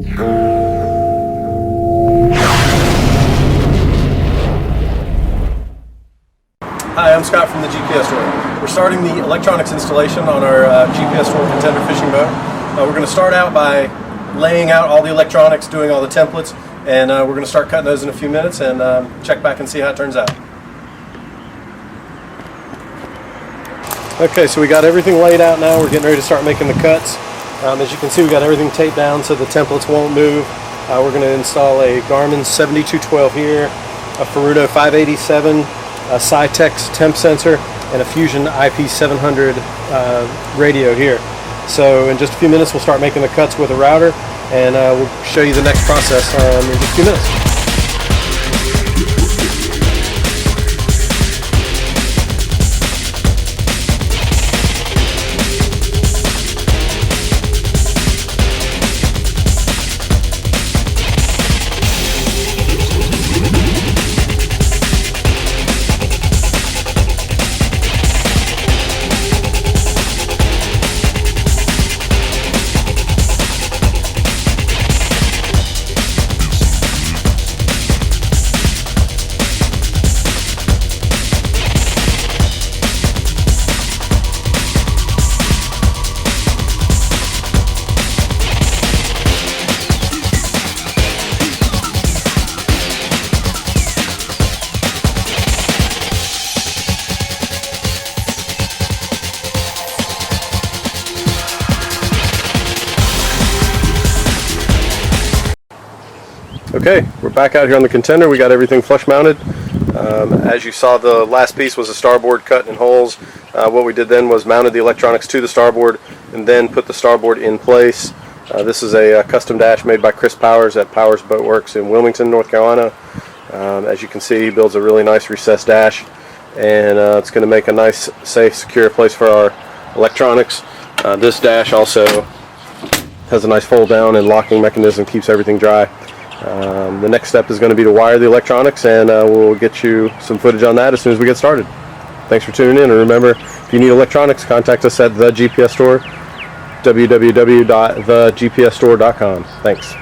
Hi, I'm Scott from the GPS Store. We're starting the electronics installation on our GPS Store Contender fishing boat. We're going to start out by laying out all the electronics, doing all the templates, and we're going to start cutting those in a few minutes and check back and see how it turns out. Okay, so we got everything laid out now. We're getting ready to start making the cuts. As you can see, we got everything taped down so the templates won't move. We're going to install a Garmin 7212 here, a Ferrudo 587, a Cytex temp sensor, and a Fusion IP700 radio here. So in just a few minutes we'll start making the cuts with a router, and we'll show you the next process in just a few minutes. Okay, we're back out here on the Contender. We got everything flush mounted. As you saw, the last piece was a starboard cut in holes. What we did then was mounted the electronics to the starboard and then put the starboard in place. This is a custom dash made by Chris Powers at Powers Boat Works in Wilmington, North Carolina. As you can see, he builds a really nice recessed dash, and it's going to make a nice, safe, secure place for our electronics. This dash also has a nice fold down and locking mechanism, keeps everything dry. The next step is going to be to wire the electronics, and we'll get you some footage on that as soon as we get started. Thanks for tuning in, and remember, if you need electronics, contact us at the GPS Store, www.thegpsstore.com. Thanks.